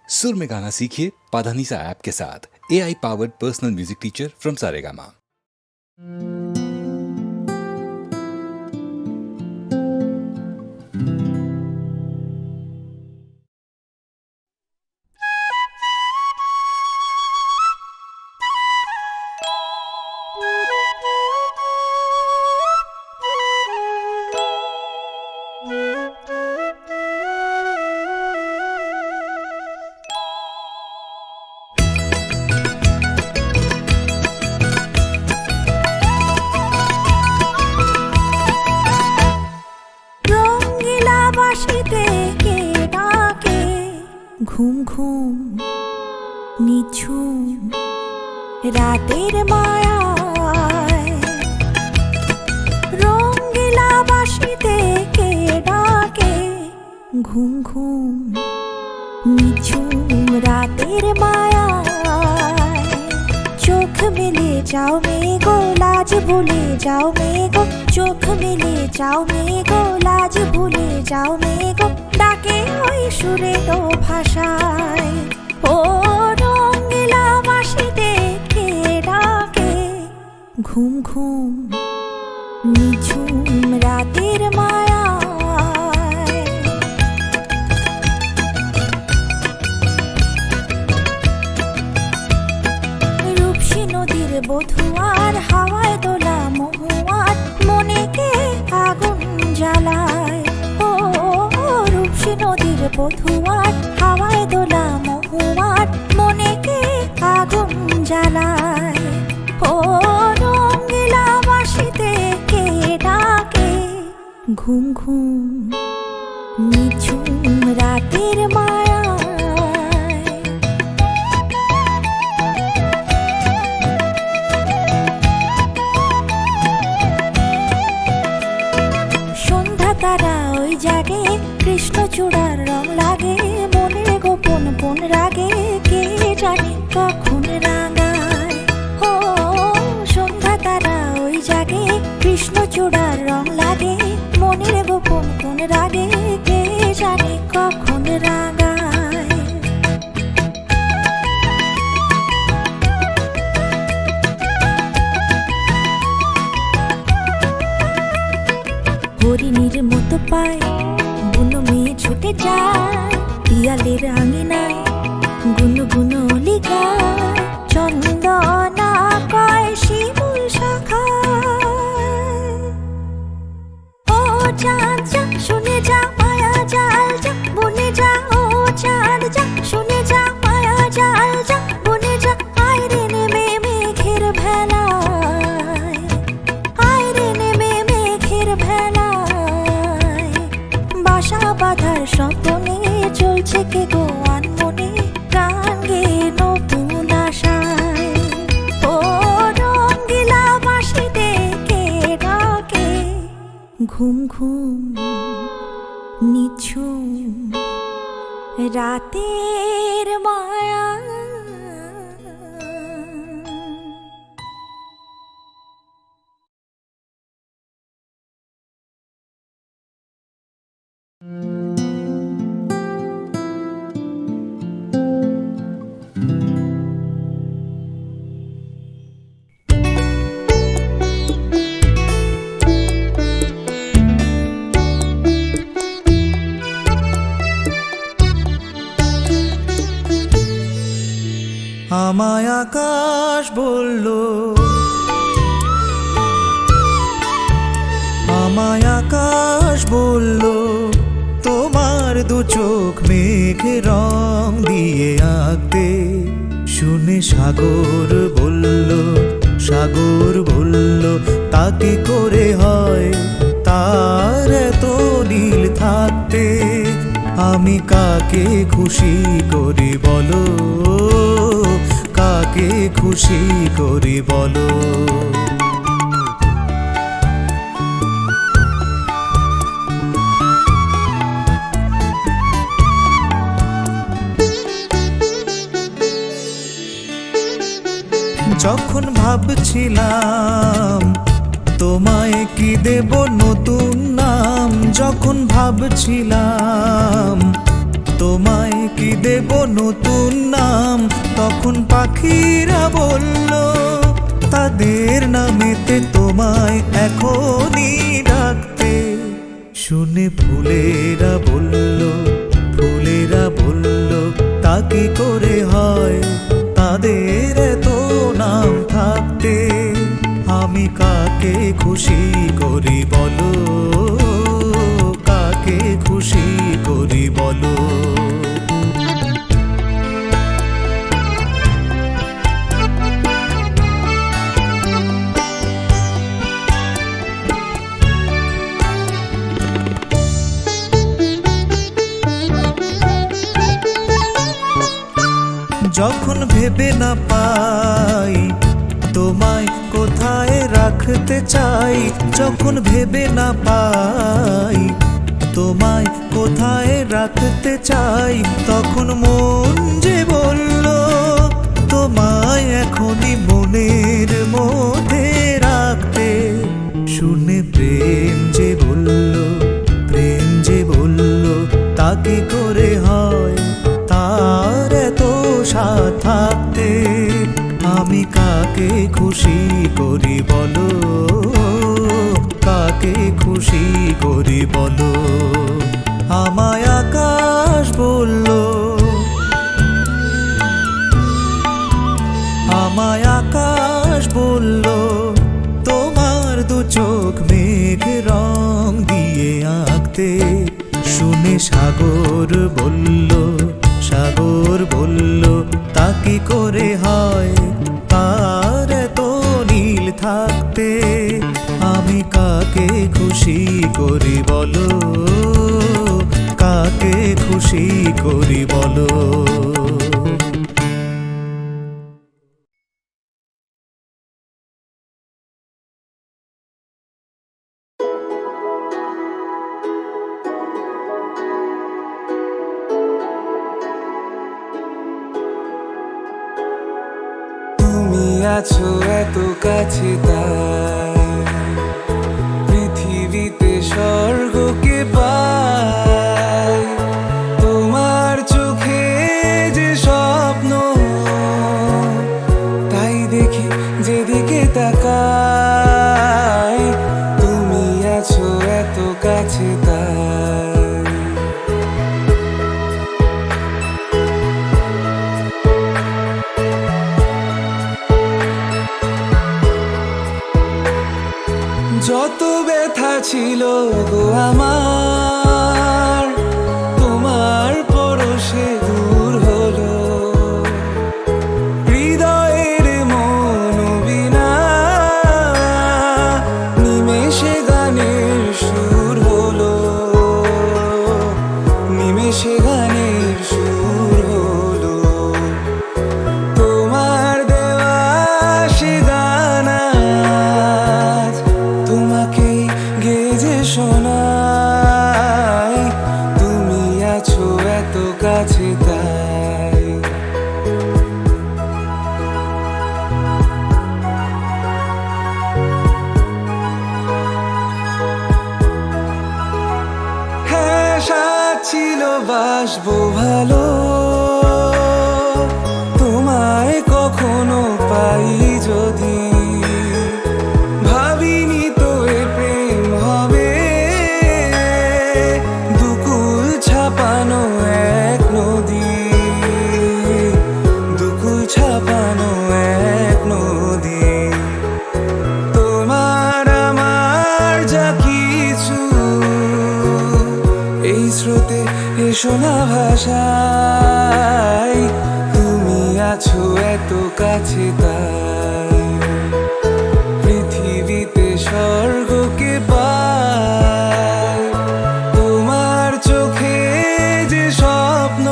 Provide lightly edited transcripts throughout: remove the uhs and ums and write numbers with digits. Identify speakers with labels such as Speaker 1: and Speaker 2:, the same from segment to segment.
Speaker 1: सुर में गाना सीखिए पाधानीसा ऐप के साथ। AI powered personal music teacher from Saregama.
Speaker 2: ঘুম ঘুম নিঝুম রাতের মায়ায় রঙিলা বাঁশিতে কে ডাকে ঘুম ঘুম নিঝুম রাতের মায়ায় চোখ মেলে যাও মেঘো লাজ ভুলে যাও মেঘো চোখ মেলে যাও মেঘো লাজ ভুলে যাও মেঘো ডাকে ওই সুরের ভাষায় ও রঙিলা বাঁশিতে কে ডাকে ঘুম ঘুম নিঝুম রাতের মায়ায় রূপসী নদীর বধুয়ার হাওয়ায় দোলা মহুয়ার মনে কে আগুন জ্বালায় ও রূপসী নদীর বধুয়ার হাওয়ায় দোলা মহুয়ার মনে কে আগুন জ্বালায় ও রঙিলা বাঁশিতে কে ডাকে ঘুম ঘুম নিঝুম রাতের মায়া তারা ওই জাগে কৃষ্ণচূড়ার রং লাগে মনের গোপন কোন রাগে কে জানে কখন রাঙায় ও সন্ধ্যা তারা ওই জাগে কৃষ্ণচূড়ার রং লাগে মনের গোপন কোন রাগে কে জানে কখন রাঙায় হরিণীর মতো পায় বুনো মেয়ে ছুটে যায় পিয়ালের আঙিনায় গুনো গুনো অলি গায় চন্দনা কয় শিমুল শাখায় ও চাঁদ যা শুনে যা মায়া জাল যা বনে যা ও চাঁদ যা শুনে যা মায়া জাল যা বনে যা আয় রে নেমে মেঘের ভেলায় আয় রে নেমে মেঘের ভেলায় বাসা বাঁধার স্বপ্নে চলছে কে গো আনমনে প্রাণ গে নতুন আশায় ও রঙিলা বাঁশিতে কে ডাকে ঘুম ঘুম নিঝুম রাতের মায়া
Speaker 3: আমায় আকাশ বলল আমায় আকাশ বলল তোমার দু চোখ মেঘ রং দিয়ে আঁকতে শুনে সাগর বলল তাকে করে হয় তার এত নীল থাকতে আমি কাকে খুশি করি বলো কাকে খুশি করি বলো যখন ভাবছিলাম তোমায় কি দেব নতুন নাম, যখন ভাবছিলাম তোমায় কি দেব নতুন নাম? তখন পাখিরা বলল তাদের নামেতে তোমায় এখনই ডাকতে। শুনে ফুলেরা বলল, ফুলেরা বলল তা কি করে হয় তাদের এত নাম থাকতে। আমি কাকে খুশি করি বলো, কাকে খুশি করি বলো। যখন ভেবে না পাই তোমায় কোথায় রাখতে চাই, যখন ভেবে না পাই তোমায় কোথায় রাখতে চাই, তখন মন যে বলল তোমায় এখনই মনের মধ্যে রাখতে। শুনে প্রেম যে বলল, প্রেম যে বলল তা কি করে হয় তার এত স্বাদ থাকতে। আমি কাকে খুশি করি বলো, কাকে খুশি করি বলো। আমায় আকাশ বলল, আমায় আকাশ বলল তোমার দু চোখ মেঘ রং দিয়ে আঁকতে। শুনে সাগর বলল, সাগর বলল তা কি করে হয় তার এত নীল থাকতে। আমি কাকে খুশি করি বলো, কাকে খুশি করি বলো।
Speaker 4: তুমি আছো এত কাছে তাই পৃথিবীতে স্বর্গকে পাই। তোমার চোখে যে স্বপ্ন তাই দেখি যেদিকে তাকাই। তুমি আছো এত কাছে তাই। যত ব্যথা ছিল গো আমার, তোমার পরশে দূর হলো। হৃদয়ের মনোবীণা নিমেষে গানের সুর হলো, নিমেষে গানের সুর হলো। তোমার দেওয়া সে গান আজ তোমাকে গেজে শোনাই। তুমি আছো এত কাছে তাই। হ্যাঁ সাথ ছিল বাসবো ভালো, তোমায় কখনো পাই যদি। ভাবিনি তো এ প্রেম হবে দুকুল ছাপানো এক নদী, দুকুল ছাপানো এক নদী। তোমার আমার যা কিছু এই স্রোতে এসো না ভাষায়। তুমি আছো এত কাছে তাই পৃথিবীতে স্বর্গকে পাই। তোমার চোখে যে স্বপ্ন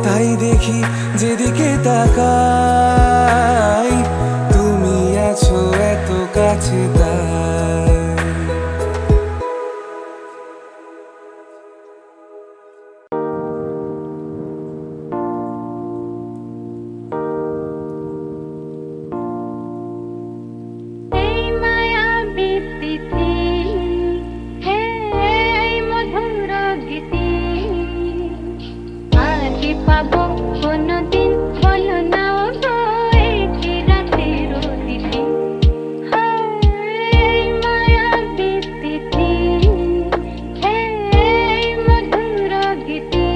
Speaker 4: তাই দেখি যেদিকে তাকাই। তুমি আছো এত কাছে তাই।
Speaker 5: এই মায়াবী স্মৃতি, হে এই মধুর গীতি, পাবো কোনোদিন বলো না ও গো একটি রাতের অতিথি মায়া বিস্মৃতি মধুর গীতি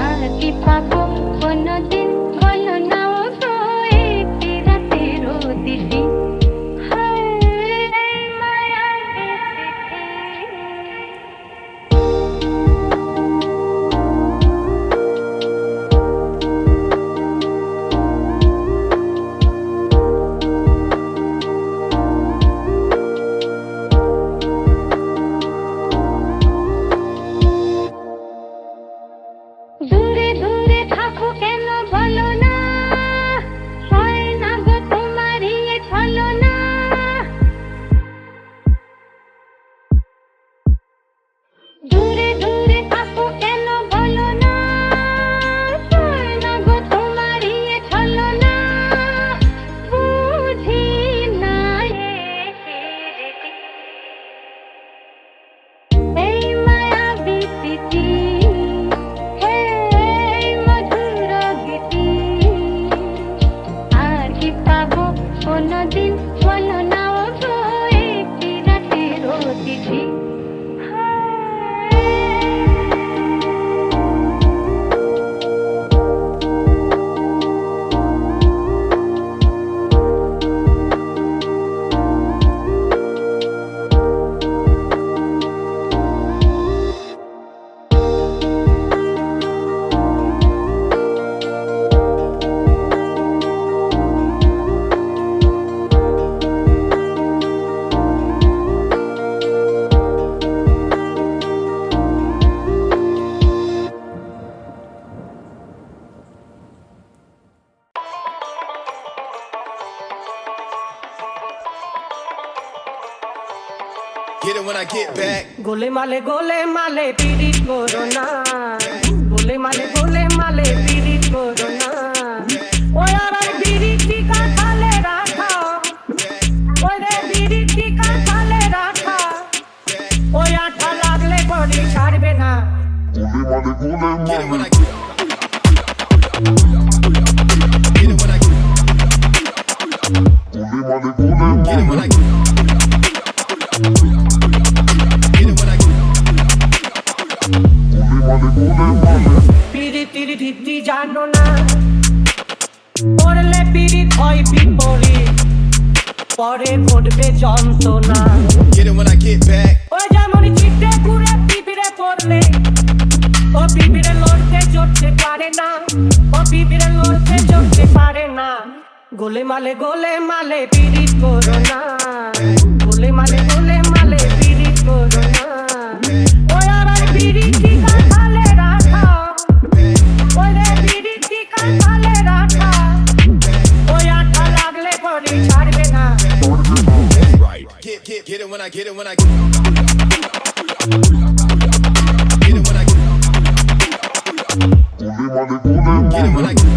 Speaker 5: আর কি পাবো কোনোদিন বলো না ও গো একটি রাতের অতিথি মায়া দূরে দূরে থাকো কেন বলো না হয় না গো তোমারই ছলো না দূরে দূরে থাকো কেন বলো না হয় না গো তোমারই ছলো না বুঝি না এই মায়া বিস্মৃতি মধুর গীতি আর কি পাবো কোনোদিন বলো না ও গো একটি রাতের অতিথি
Speaker 6: Get it when I get back.
Speaker 7: গোলে মালে পিরিত করো না গোলে মালে পিরিত করো না ওই আর বিরিতি কাঁঠালে রাখা ওই রে বিরিতি কাঁঠালে রাখা ওই আঠা লাগলে পরে ছাড়বে না
Speaker 6: Get it when I get Get it when I get Get it when I get
Speaker 7: পিরিতি জানো না পড়লে পিরিত হয় বিপরীত পরে ঘটবে যন্ত্রণা
Speaker 6: Get it when I get back.
Speaker 7: ওই যেমন চিটে পুরে পিপিরে পড়লে ও পিপিরে লড়তে চড়তে পারে না ও পিপিরে লড়তে চড়তে পারে না গোলে মালে পিরিত করো না গোলে মালে পিরিত করো না ওই আর পিরিতি কাঁঠালে রাখা ওই রে পিরিতি কাঁঠালে রাখা ওই আঠা লাগলে পরে ছাড়বে না
Speaker 6: Get it when I get it when I get Get it when I get Get it when I get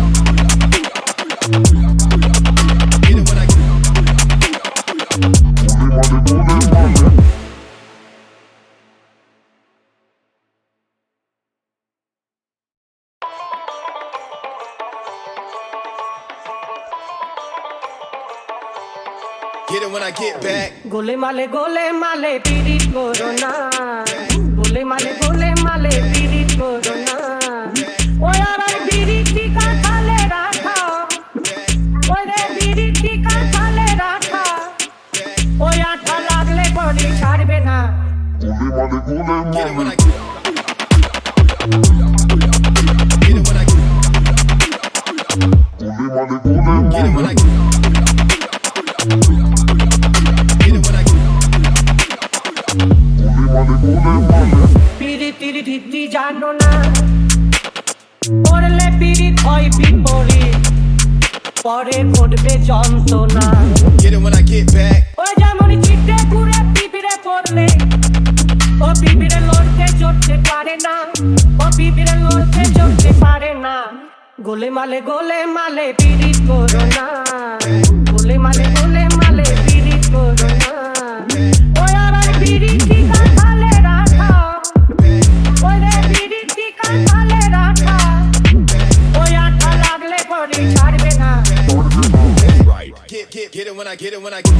Speaker 6: Get it when I get Get it when I get back.
Speaker 7: গোলে মালে পিরিত করো না গোলে মালে পিরিত করো না ওই আর বিরিতি কাঁঠালে রাখা ওই রে বিরিতি কাঁঠালে রাখা ওই আঠা লাগলে পরে ছাড়বে না
Speaker 6: Get it when I get Get it when I get Get it when I get
Speaker 7: পিরিতি জানো না পড়লে পিরিত হয় বিপরীত পরে ঘটবে যন্ত্রণা
Speaker 6: Get it when I get back.
Speaker 7: ওই যেমন চিটে পুরে পিপিরে পড়লে ও পিপিরে লড়তে চড়তে পারে না ও পিপিরে লড়তে চড়তে পারে না গোলে মালে পিরিত করো না গোলে মালে পিরিত করো না ওই আর বিরিতি কাঁঠালে রাখা ওই রে বিরিতি কাঁঠালে রাখা
Speaker 6: get it when I get it when I get it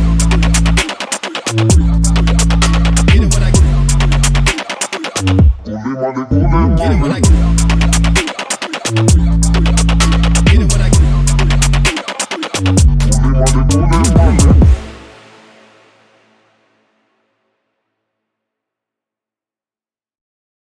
Speaker 6: when I get it when I get it when I